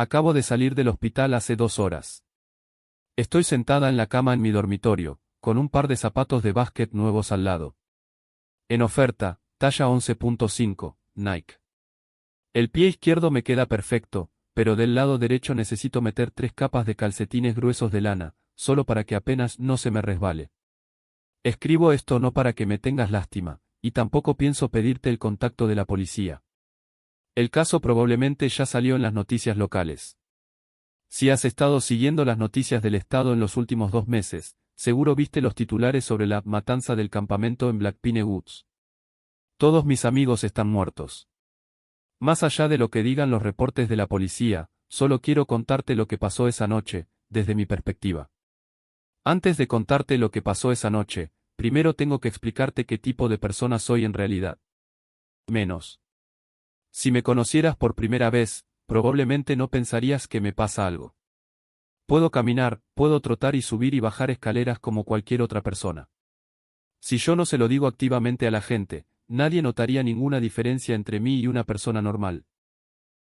Acabo de salir del hospital hace 2 horas. Estoy sentada en la cama en mi dormitorio, con un par de zapatos de básquet nuevos al lado. En oferta, talla 11.5, Nike. El pie izquierdo me queda perfecto, pero del lado derecho necesito meter 3 capas de calcetines gruesos de lana, solo para que apenas no se me resbale. Escribo esto no para que me tengas lástima, y tampoco pienso pedirte el contacto de la policía. El caso probablemente ya salió en las noticias locales. Si has estado siguiendo las noticias del estado en los últimos 2 meses, seguro viste los titulares sobre la matanza del campamento en Black Pine Woods. Todos mis amigos están muertos. Más allá de lo que digan los reportes de la policía, solo quiero contarte lo que pasó esa noche, desde mi perspectiva. Antes de contarte lo que pasó esa noche, primero tengo que explicarte qué tipo de persona soy en realidad. Menos. Si me conocieras por primera vez, probablemente no pensarías que me pasa algo. Puedo caminar, puedo trotar y subir y bajar escaleras como cualquier otra persona. Si yo no se lo digo activamente a la gente, nadie notaría ninguna diferencia entre mí y una persona normal.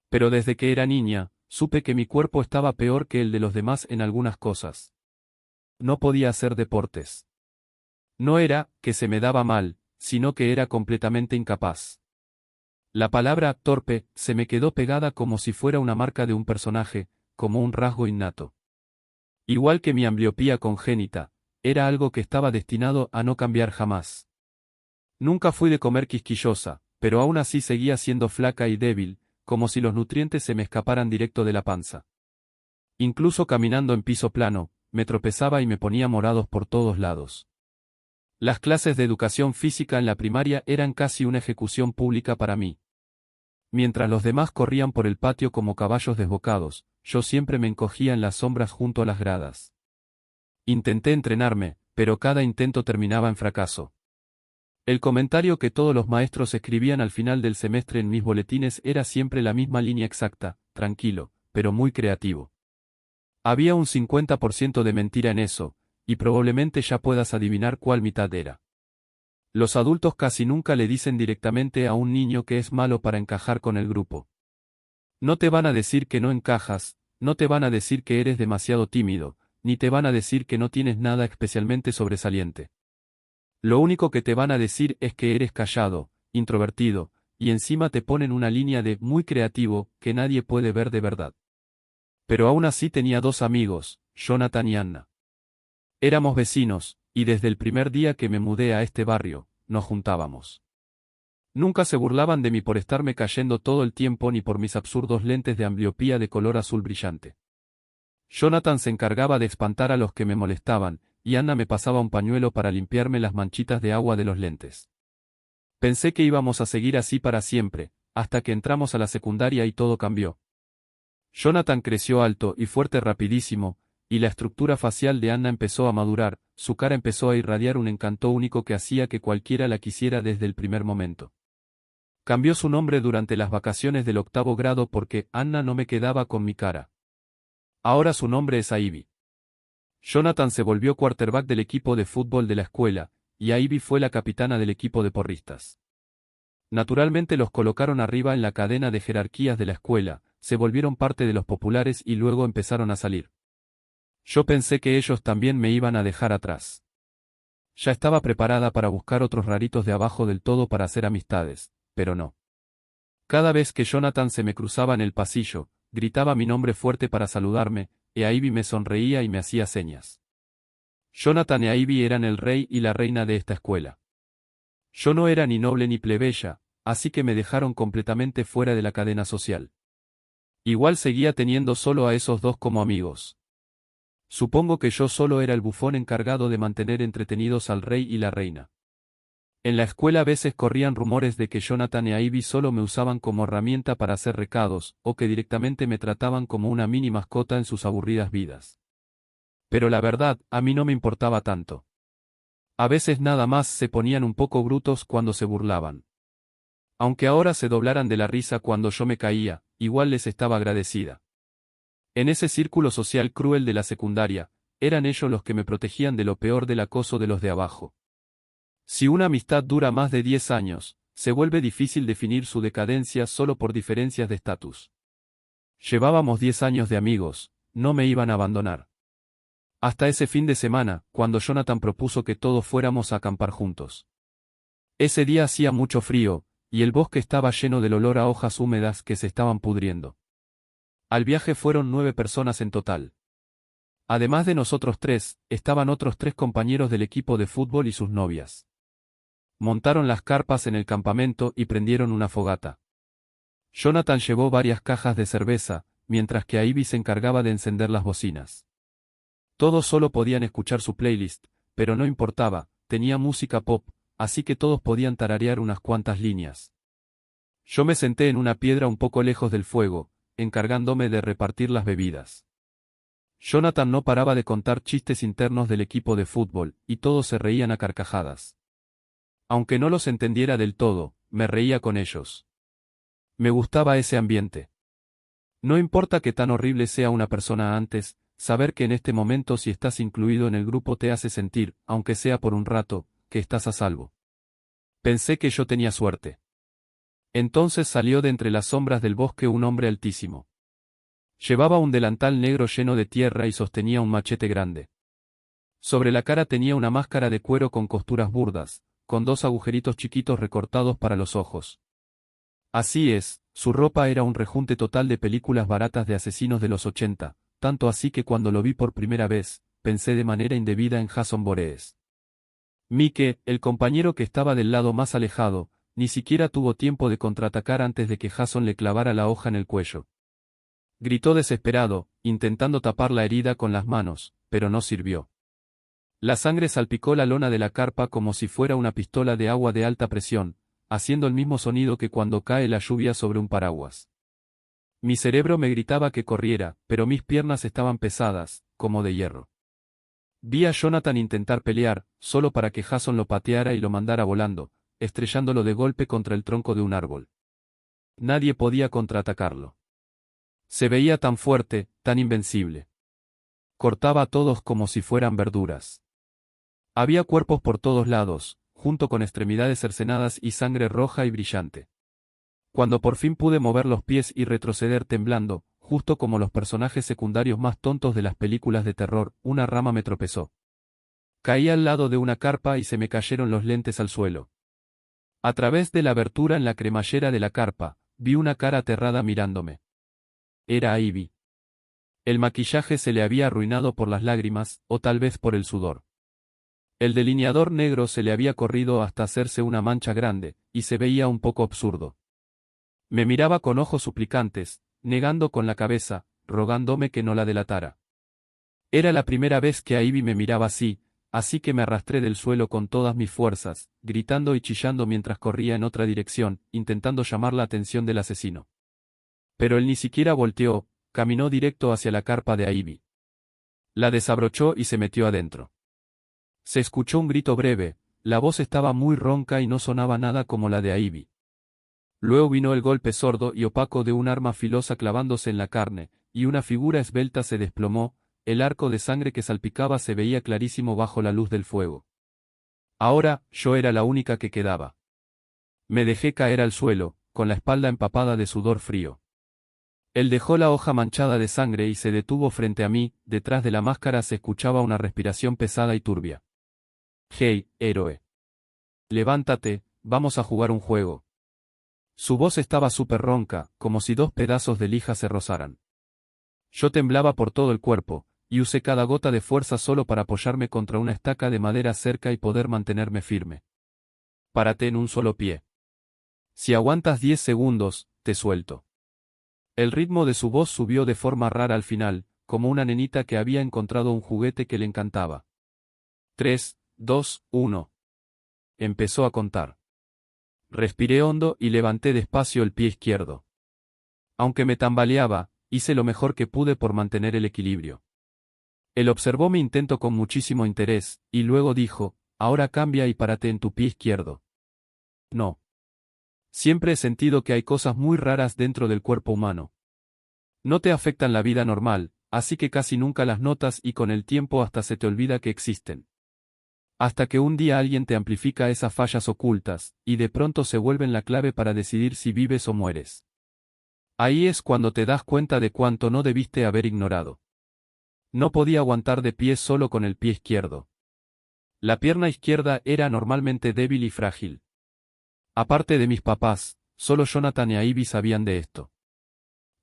Pero desde que era niña, supe que mi cuerpo estaba peor que el de los demás en algunas cosas. No podía hacer deportes. No era que se me daba mal, sino que era completamente incapaz. La palabra torpe se me quedó pegada como si fuera una marca de un personaje, como un rasgo innato. Igual que mi ambliopía congénita, era algo que estaba destinado a no cambiar jamás. Nunca fui de comer quisquillosa, pero aún así seguía siendo flaca y débil, como si los nutrientes se me escaparan directo de la panza. Incluso caminando en piso plano, me tropezaba y me ponía morados por todos lados. Las clases de educación física en la primaria eran casi una ejecución pública para mí. Mientras los demás corrían por el patio como caballos desbocados, yo siempre me encogía en las sombras junto a las gradas. Intenté entrenarme, pero cada intento terminaba en fracaso. El comentario que todos los maestros escribían al final del semestre en mis boletines era siempre la misma línea exacta: tranquilo, pero muy creativo. Había un 50% de mentira en eso, y probablemente ya puedas adivinar cuál mitad era. Los adultos casi nunca le dicen directamente a un niño que es malo para encajar con el grupo. No te van a decir que no encajas, no te van a decir que eres demasiado tímido, ni te van a decir que no tienes nada especialmente sobresaliente. Lo único que te van a decir es que eres callado, introvertido, y encima te ponen una línea de muy creativo que nadie puede ver de verdad. Pero aún así tenía 2 amigos, Jonathan y Anna. Éramos vecinos, y desde el primer día que me mudé a este barrio, nos juntábamos. Nunca se burlaban de mí por estarme cayendo todo el tiempo ni por mis absurdos lentes de ambliopía de color azul brillante. Jonathan se encargaba de espantar a los que me molestaban, y Anna me pasaba un pañuelo para limpiarme las manchitas de agua de los lentes. Pensé que íbamos a seguir así para siempre, hasta que entramos a la secundaria y todo cambió. Jonathan creció alto y fuerte rapidísimo, y la estructura facial de Anna empezó a madurar, su cara empezó a irradiar un encanto único que hacía que cualquiera la quisiera desde el primer momento. Cambió su nombre durante las vacaciones del 8º grado porque Anna no me quedaba con mi cara. Ahora su nombre es Ivy. Jonathan se volvió quarterback del equipo de fútbol de la escuela, y Ivy fue la capitana del equipo de porristas. Naturalmente los colocaron arriba en la cadena de jerarquías de la escuela, se volvieron parte de los populares y luego empezaron a salir. Yo pensé que ellos también me iban a dejar atrás. Ya estaba preparada para buscar otros raritos de abajo del todo para hacer amistades, pero no. Cada vez que Jonathan se me cruzaba en el pasillo, gritaba mi nombre fuerte para saludarme, e Ivy me sonreía y me hacía señas. Jonathan e Ivy eran el rey y la reina de esta escuela. Yo no era ni noble ni plebeya, así que me dejaron completamente fuera de la cadena social. Igual seguía teniendo solo a esos 2 como amigos. Supongo que yo solo era el bufón encargado de mantener entretenidos al rey y la reina. En la escuela a veces corrían rumores de que Jonathan y Ivy solo me usaban como herramienta para hacer recados, o que directamente me trataban como una mini mascota en sus aburridas vidas. Pero la verdad, a mí no me importaba tanto. A veces nada más se ponían un poco brutos cuando se burlaban. Aunque ahora se doblaran de la risa cuando yo me caía, igual les estaba agradecida. En ese círculo social cruel de la secundaria, eran ellos los que me protegían de lo peor del acoso de los de abajo. Si una amistad dura más de 10 años, se vuelve difícil definir su decadencia solo por diferencias de estatus. Llevábamos 10 años de amigos, no me iban a abandonar. Hasta ese fin de semana, cuando Jonathan propuso que todos fuéramos a acampar juntos. Ese día hacía mucho frío, y el bosque estaba lleno del olor a hojas húmedas que se estaban pudriendo. Al viaje fueron 9 personas en total. Además de nosotros 3, estaban otros 3 compañeros del equipo de fútbol y sus novias. Montaron las carpas en el campamento y prendieron una fogata. Jonathan llevó varias cajas de cerveza, mientras que Ivy se encargaba de encender las bocinas. Todos solo podían escuchar su playlist, pero no importaba, tenía música pop, así que todos podían tararear unas cuantas líneas. Yo me senté en una piedra un poco lejos del fuego, encargándome de repartir las bebidas. Jonathan no paraba de contar chistes internos del equipo de fútbol, y todos se reían a carcajadas. Aunque no los entendiera del todo, me reía con ellos. Me gustaba ese ambiente. No importa que tan horrible sea una persona antes, saber que en este momento si estás incluido en el grupo te hace sentir, aunque sea por un rato, que estás a salvo. Pensé que yo tenía suerte. Entonces salió de entre las sombras del bosque un hombre altísimo. Llevaba un delantal negro lleno de tierra y sostenía un machete grande. Sobre la cara tenía una máscara de cuero con costuras burdas, con 2 agujeritos chiquitos recortados para los ojos. Así es, su ropa era un rejunte total de películas baratas de asesinos de los 80, tanto así que cuando lo vi por primera vez, pensé de manera indebida en Jason Voorhees. Mike, el compañero que estaba del lado más alejado, ni siquiera tuvo tiempo de contraatacar antes de que Jason le clavara la hoja en el cuello. Gritó desesperado, intentando tapar la herida con las manos, pero no sirvió. La sangre salpicó la lona de la carpa como si fuera una pistola de agua de alta presión, haciendo el mismo sonido que cuando cae la lluvia sobre un paraguas. Mi cerebro me gritaba que corriera, pero mis piernas estaban pesadas, como de hierro. Vi a Jonathan intentar pelear, solo para que Jason lo pateara y lo mandara volando, estrellándolo de golpe contra el tronco de un árbol. Nadie podía contraatacarlo. Se veía tan fuerte, tan invencible. Cortaba a todos como si fueran verduras. Había cuerpos por todos lados, junto con extremidades cercenadas y sangre roja y brillante. Cuando por fin pude mover los pies y retroceder temblando, justo como los personajes secundarios más tontos de las películas de terror, una rama me tropezó. Caí al lado de una carpa y se me cayeron los lentes al suelo. A través de la abertura en la cremallera de la carpa, vi una cara aterrada mirándome. Era Ivy. El maquillaje se le había arruinado por las lágrimas, o tal vez por el sudor. El delineador negro se le había corrido hasta hacerse una mancha grande, y se veía un poco absurdo. Me miraba con ojos suplicantes, negando con la cabeza, rogándome que no la delatara. Era la primera vez que Ivy me miraba así que me arrastré del suelo con todas mis fuerzas, gritando y chillando mientras corría en otra dirección, intentando llamar la atención del asesino. Pero él ni siquiera volteó, caminó directo hacia la carpa de Ivy. La desabrochó y se metió adentro. Se escuchó un grito breve, la voz estaba muy ronca y no sonaba nada como la de Ivy. Luego vino el golpe sordo y opaco de un arma filosa clavándose en la carne, y una figura esbelta se desplomó, el arco de sangre que salpicaba se veía clarísimo bajo la luz del fuego. Ahora, yo era la única que quedaba. Me dejé caer al suelo, con la espalda empapada de sudor frío. Él dejó la hoja manchada de sangre y se detuvo frente a mí, detrás de la máscara se escuchaba una respiración pesada y turbia. «Hey, héroe. Levántate, vamos a jugar un juego». Su voz estaba súper ronca, como si 2 pedazos de lija se rozaran. Yo temblaba por todo el cuerpo, y usé cada gota de fuerza solo para apoyarme contra una estaca de madera cerca y poder mantenerme firme. Párate en un solo pie. Si aguantas 10 segundos, te suelto. El ritmo de su voz subió de forma rara al final, como una nenita que había encontrado un juguete que le encantaba. 3, 2, 1. Empezó a contar. Respiré hondo y levanté despacio el pie izquierdo. Aunque me tambaleaba, hice lo mejor que pude por mantener el equilibrio. Él observó mi intento con muchísimo interés, y luego dijo, «Ahora cambia y párate en tu pie izquierdo». No. Siempre he sentido que hay cosas muy raras dentro del cuerpo humano. No te afectan la vida normal, así que casi nunca las notas y con el tiempo hasta se te olvida que existen. Hasta que un día alguien te amplifica esas fallas ocultas, y de pronto se vuelven la clave para decidir si vives o mueres. Ahí es cuando te das cuenta de cuánto no debiste haber ignorado. No podía aguantar de pie solo con el pie izquierdo. La pierna izquierda era normalmente débil y frágil. Aparte de mis papás, solo Jonathan y Ivy sabían de esto.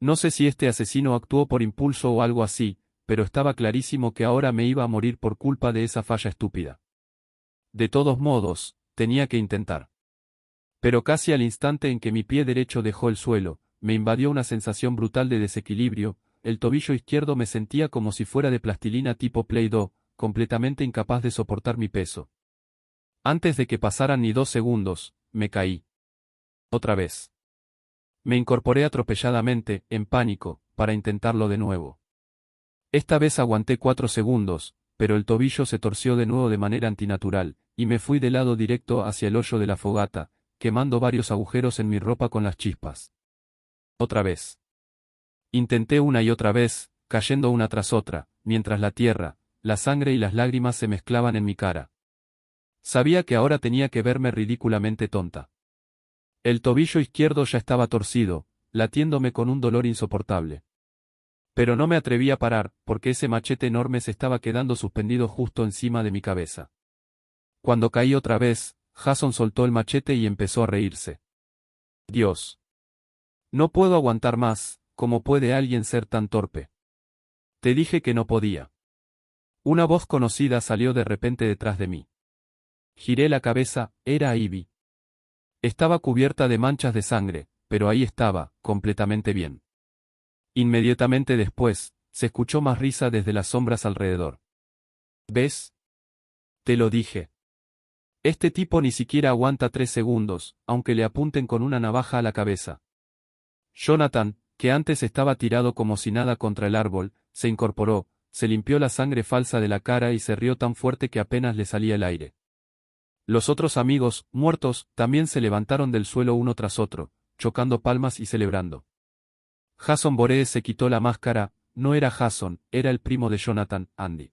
No sé si este asesino actuó por impulso o algo así, pero estaba clarísimo que ahora me iba a morir por culpa de esa falla estúpida. De todos modos, tenía que intentar. Pero casi al instante en que mi pie derecho dejó el suelo, me invadió una sensación brutal de desequilibrio, el tobillo izquierdo me sentía como si fuera de plastilina tipo Play-Doh, completamente incapaz de soportar mi peso. Antes de que pasaran ni 2 segundos, me caí. Otra vez. Me incorporé atropelladamente, en pánico, para intentarlo de nuevo. Esta vez aguanté 4 segundos, pero el tobillo se torció de nuevo de manera antinatural, y me fui de lado directo hacia el hoyo de la fogata, quemando varios agujeros en mi ropa con las chispas. Otra vez. Intenté una y otra vez, cayendo una tras otra, mientras la tierra, la sangre y las lágrimas se mezclaban en mi cara. Sabía que ahora tenía que verme ridículamente tonta. El tobillo izquierdo ya estaba torcido, latiéndome con un dolor insoportable. Pero no me atreví a parar, porque ese machete enorme se estaba quedando suspendido justo encima de mi cabeza. Cuando caí otra vez, Jason soltó el machete y empezó a reírse. Dios. No puedo aguantar más, ¿cómo puede alguien ser tan torpe? Te dije que no podía. Una voz conocida salió de repente detrás de mí. Giré la cabeza, era Ivy. Estaba cubierta de manchas de sangre, pero ahí estaba, completamente bien. Inmediatamente después, se escuchó más risa desde las sombras alrededor. ¿Ves? Te lo dije. Este tipo ni siquiera aguanta 3 segundos, aunque le apunten con una navaja a la cabeza. Jonathan, que antes estaba tirado como si nada contra el árbol, se incorporó, se limpió la sangre falsa de la cara y se rió tan fuerte que apenas le salía el aire. Los otros amigos, muertos, también se levantaron del suelo uno tras otro, chocando palmas y celebrando. Jason Voorhees se quitó la máscara, no era Jason, era el primo de Jonathan, Andy.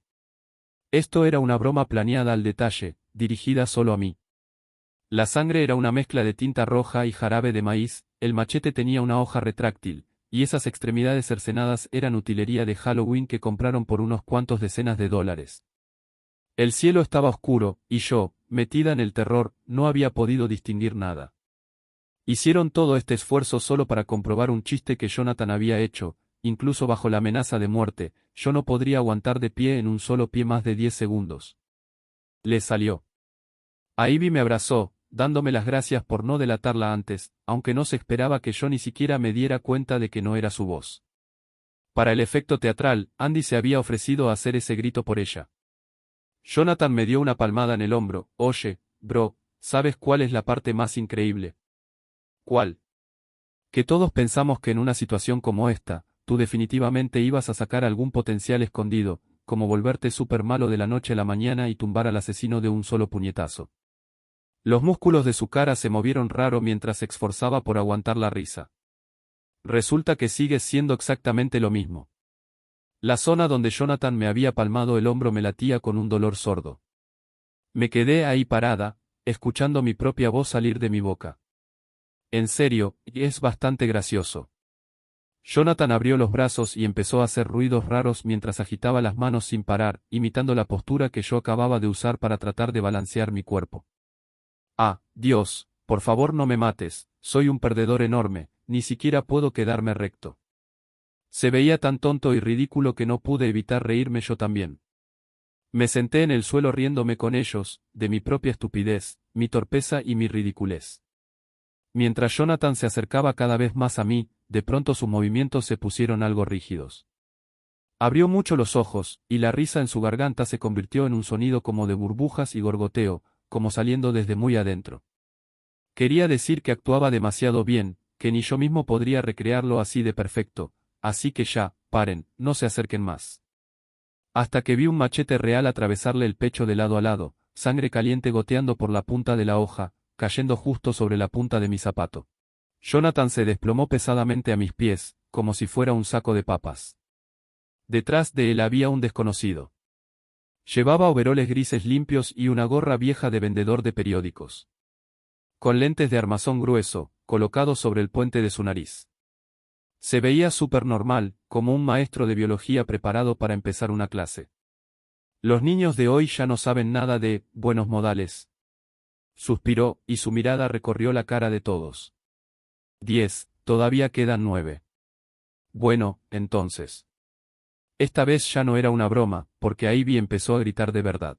Esto era una broma planeada al detalle, dirigida solo a mí. La sangre era una mezcla de tinta roja y jarabe de maíz, el machete tenía una hoja retráctil, y esas extremidades cercenadas eran utilería de Halloween que compraron por unos cuantos decenas de dólares. El cielo estaba oscuro, y yo, metida en el terror, no había podido distinguir nada. Hicieron todo este esfuerzo solo para comprobar un chiste que Jonathan había hecho, incluso bajo la amenaza de muerte, yo no podría aguantar de pie en un solo pie más de 10 segundos. Le salió. Ivy me abrazó, dándome las gracias por no delatarla antes, aunque no se esperaba que yo ni siquiera me diera cuenta de que no era su voz. Para el efecto teatral, Andy se había ofrecido a hacer ese grito por ella. Jonathan me dio una palmada en el hombro. Oye, bro, ¿sabes cuál es la parte más increíble? ¿Cuál? Que todos pensamos que en una situación como esta, tú definitivamente ibas a sacar algún potencial escondido, como volverte súper malo de la noche a la mañana y tumbar al asesino de un solo puñetazo. Los músculos de su cara se movieron raro mientras se esforzaba por aguantar la risa. Resulta que sigues siendo exactamente lo mismo. La zona donde Jonathan me había palmado el hombro me latía con un dolor sordo. Me quedé ahí parada, escuchando mi propia voz salir de mi boca. En serio, es bastante gracioso. Jonathan abrió los brazos y empezó a hacer ruidos raros mientras agitaba las manos sin parar, imitando la postura que yo acababa de usar para tratar de balancear mi cuerpo. Ah, Dios, por favor no me mates, soy un perdedor enorme, ni siquiera puedo quedarme recto. Se veía tan tonto y ridículo que no pude evitar reírme yo también. Me senté en el suelo riéndome con ellos, de mi propia estupidez, mi torpeza y mi ridiculez. Mientras Jonathan se acercaba cada vez más a mí, de pronto sus movimientos se pusieron algo rígidos. Abrió mucho los ojos, y la risa en su garganta se convirtió en un sonido como de burbujas y gorgoteo, como saliendo desde muy adentro. Quería decir que actuaba demasiado bien, que ni yo mismo podría recrearlo así de perfecto, así que ya, paren, no se acerquen más. Hasta que vi un machete real atravesarle el pecho de lado a lado, sangre caliente goteando por la punta de la hoja, cayendo justo sobre la punta de mi zapato. Jonathan se desplomó pesadamente a mis pies, como si fuera un saco de papas. Detrás de él había un desconocido. Llevaba overoles grises limpios y una gorra vieja de vendedor de periódicos. Con lentes de armazón grueso, colocados sobre el puente de su nariz. Se veía súper normal, como un maestro de biología preparado para empezar una clase. Los niños de hoy ya no saben nada de buenos modales. Suspiró, y su mirada recorrió la cara de todos. 10, todavía quedan 9. Bueno, entonces. Esta vez ya no era una broma, porque Ivy empezó a gritar de verdad.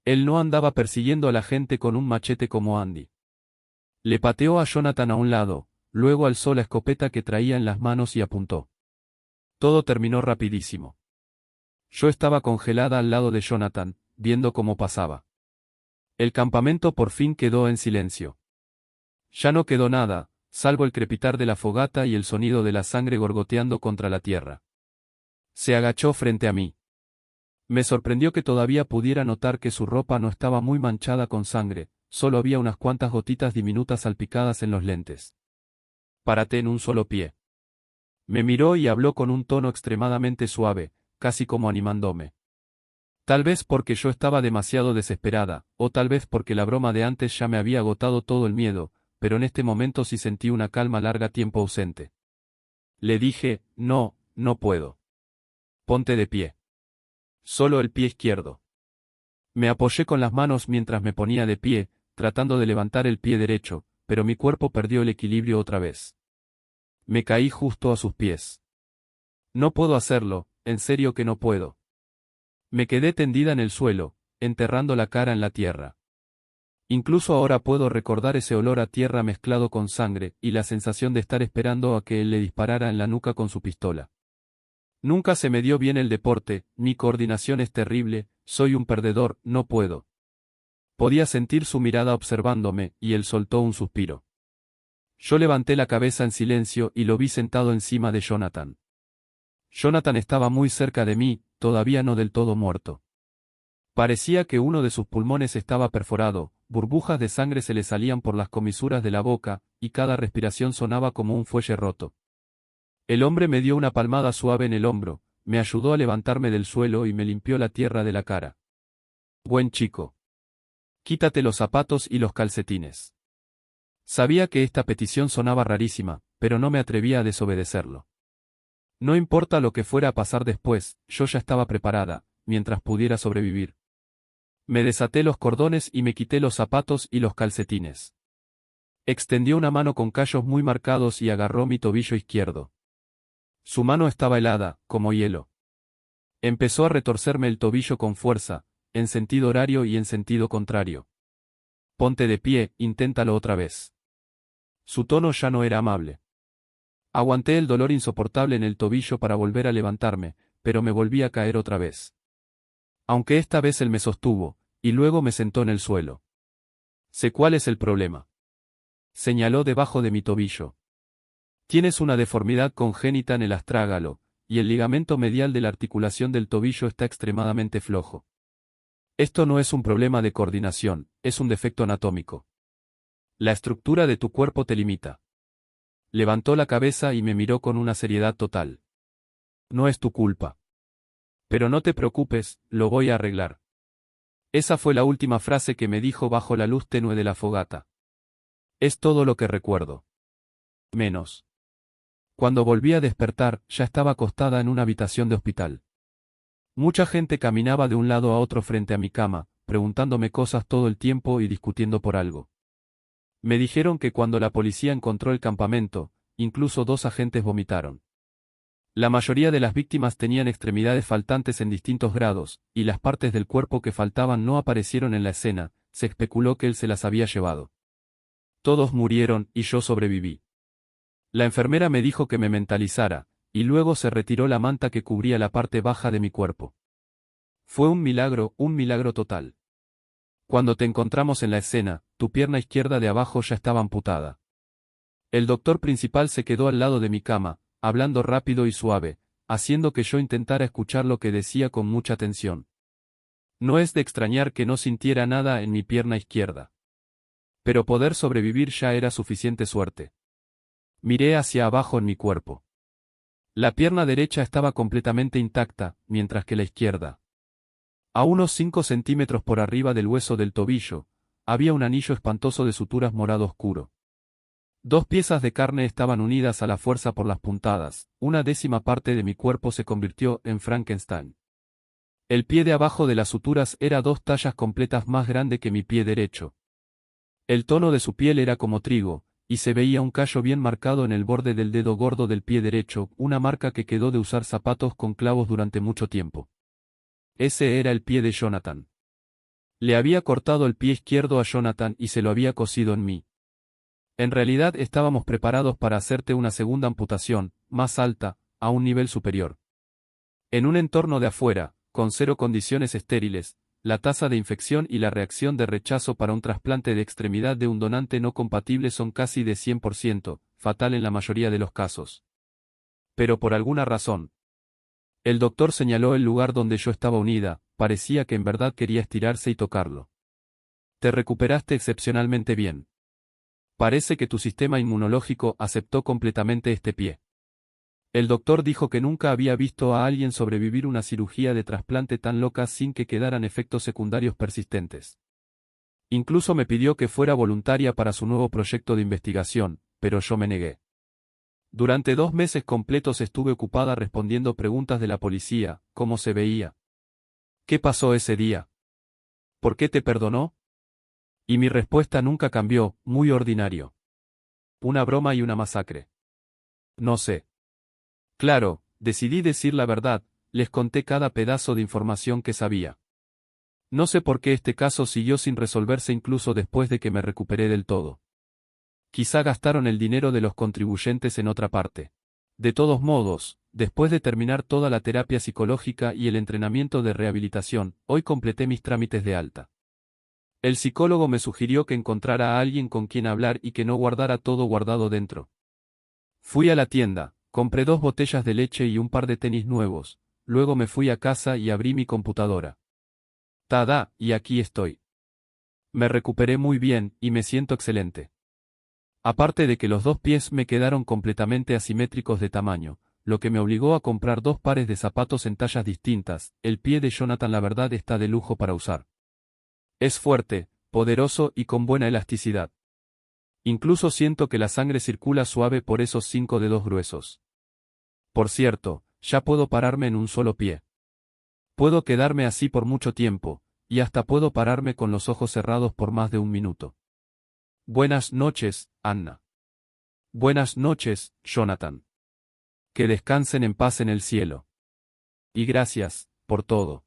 Él no andaba persiguiendo a la gente con un machete como Andy. Le pateó a Jonathan a un lado, luego alzó la escopeta que traía en las manos y apuntó. Todo terminó rapidísimo. Yo estaba congelada al lado de Jonathan, viendo cómo pasaba. El campamento por fin quedó en silencio. Ya no quedó nada, salvo el crepitar de la fogata y el sonido de la sangre gorgoteando contra la tierra. Se agachó frente a mí. Me sorprendió que todavía pudiera notar que su ropa no estaba muy manchada con sangre, solo había unas cuantas gotitas diminutas salpicadas en los lentes. Párate en un solo pie. Me miró y habló con un tono extremadamente suave, casi como animándome. Tal vez porque yo estaba demasiado desesperada, o tal vez porque la broma de antes ya me había agotado todo el miedo, pero en este momento sí sentí una calma larga tiempo ausente. Le dije, no, no puedo. Ponte de pie. Solo el pie izquierdo. Me apoyé con las manos mientras me ponía de pie, tratando de levantar el pie derecho, pero mi cuerpo perdió el equilibrio otra vez. Me caí justo a sus pies. No puedo hacerlo, en serio que no puedo. Me quedé tendida en el suelo, enterrando la cara en la tierra. Incluso ahora puedo recordar ese olor a tierra mezclado con sangre, y la sensación de estar esperando a que él le disparara en la nuca con su pistola. Nunca se me dio bien el deporte, mi coordinación es terrible, soy un perdedor, no puedo. Podía sentir su mirada observándome, y él soltó un suspiro. Yo levanté la cabeza en silencio y lo vi sentado encima de Jonathan. Jonathan estaba muy cerca de mí, todavía no del todo muerto. Parecía que uno de sus pulmones estaba perforado, burbujas de sangre se le salían por las comisuras de la boca, y cada respiración sonaba como un fuelle roto. El hombre me dio una palmada suave en el hombro, me ayudó a levantarme del suelo y me limpió la tierra de la cara. Buen chico. Quítate los zapatos y los calcetines. Sabía que esta petición sonaba rarísima, pero no me atrevía a desobedecerlo. No importa lo que fuera a pasar después, yo ya estaba preparada, mientras pudiera sobrevivir. Me desaté los cordones y me quité los zapatos y los calcetines. Extendió una mano con callos muy marcados y agarró mi tobillo izquierdo. Su mano estaba helada, como hielo. Empezó a retorcerme el tobillo con fuerza, en sentido horario y en sentido contrario. Ponte de pie, inténtalo otra vez. Su tono ya no era amable. Aguanté el dolor insoportable en el tobillo para volver a levantarme, pero me volví a caer otra vez. Aunque esta vez él me sostuvo, y luego me sentó en el suelo. Sé cuál es el problema. Señaló debajo de mi tobillo. Tienes una deformidad congénita en el astrágalo, y el ligamento medial de la articulación del tobillo está extremadamente flojo. Esto no es un problema de coordinación, es un defecto anatómico. La estructura de tu cuerpo te limita. Levantó la cabeza y me miró con una seriedad total. No es tu culpa. Pero no te preocupes, lo voy a arreglar. Esa fue la última frase que me dijo bajo la luz tenue de la fogata. Es todo lo que recuerdo. Menos. Cuando volví a despertar, ya estaba acostada en una habitación de hospital. Mucha gente caminaba de un lado a otro frente a mi cama, preguntándome cosas todo el tiempo y discutiendo por algo. Me dijeron que cuando la policía encontró el campamento, incluso 2 agentes vomitaron. La mayoría de las víctimas tenían extremidades faltantes en distintos grados, y las partes del cuerpo que faltaban no aparecieron en la escena, se especuló que él se las había llevado. Todos murieron y yo sobreviví. La enfermera me dijo que me mentalizara, y luego se retiró la manta que cubría la parte baja de mi cuerpo. Fue un milagro total. Cuando te encontramos en la escena, tu pierna izquierda de abajo ya estaba amputada. El doctor principal se quedó al lado de mi cama, hablando rápido y suave, haciendo que yo intentara escuchar lo que decía con mucha atención. No es de extrañar que no sintiera nada en mi pierna izquierda. Pero poder sobrevivir ya era suficiente suerte. Miré hacia abajo en mi cuerpo. La pierna derecha estaba completamente intacta, mientras que la izquierda. A unos 5 centímetros por arriba del hueso del tobillo, había un anillo espantoso de suturas morado oscuro. 2 piezas de carne estaban unidas a la fuerza por las puntadas, una décima parte de mi cuerpo se convirtió en Frankenstein. El pie de abajo de las suturas era 2 tallas completas más grande que mi pie derecho. El tono de su piel era como trigo, y se veía un callo bien marcado en el borde del dedo gordo del pie derecho, una marca que quedó de usar zapatos con clavos durante mucho tiempo. Ese era el pie de Jonathan. Le había cortado el pie izquierdo a Jonathan y se lo había cosido en mí. En realidad estábamos preparados para hacerte una segunda amputación, más alta, a un nivel superior. En un entorno de afuera, con 0 condiciones estériles, la tasa de infección y la reacción de rechazo para un trasplante de extremidad de un donante no compatible son casi de 100%, fatal en la mayoría de los casos. Pero por alguna razón. El doctor señaló el lugar donde yo estaba unida, parecía que en verdad quería estirarse y tocarlo. Te recuperaste excepcionalmente bien. Parece que tu sistema inmunológico aceptó completamente este pie. El doctor dijo que nunca había visto a alguien sobrevivir una cirugía de trasplante tan loca sin que quedaran efectos secundarios persistentes. Incluso me pidió que fuera voluntaria para su nuevo proyecto de investigación, pero yo me negué. Durante 2 meses completos estuve ocupada respondiendo preguntas de la policía, ¿cómo se veía? ¿Qué pasó ese día? ¿Por qué te perdonó? Y mi respuesta nunca cambió, muy ordinario. Una broma y una masacre. No sé. Claro, decidí decir la verdad, les conté cada pedazo de información que sabía. No sé por qué este caso siguió sin resolverse incluso después de que me recuperé del todo. Quizá gastaron el dinero de los contribuyentes en otra parte. De todos modos, después de terminar toda la terapia psicológica y el entrenamiento de rehabilitación, hoy completé mis trámites de alta. El psicólogo me sugirió que encontrara a alguien con quien hablar y que no guardara todo guardado dentro. Fui a la tienda, compré 2 botellas de leche y un par de tenis nuevos, luego me fui a casa y abrí mi computadora. ¡Tada! Y aquí estoy. Me recuperé muy bien, y me siento excelente. Aparte de que los 2 pies me quedaron completamente asimétricos de tamaño, lo que me obligó a comprar 2 pares de zapatos en tallas distintas, el pie de Jonathan la verdad está de lujo para usar. Es fuerte, poderoso y con buena elasticidad. Incluso siento que la sangre circula suave por esos 5 dedos gruesos. Por cierto, ya puedo pararme en un solo pie. Puedo quedarme así por mucho tiempo, y hasta puedo pararme con los ojos cerrados por más de 1 minuto. Buenas noches, Anna. Buenas noches, Jonathan. Que descansen en paz en el cielo. Y gracias, por todo.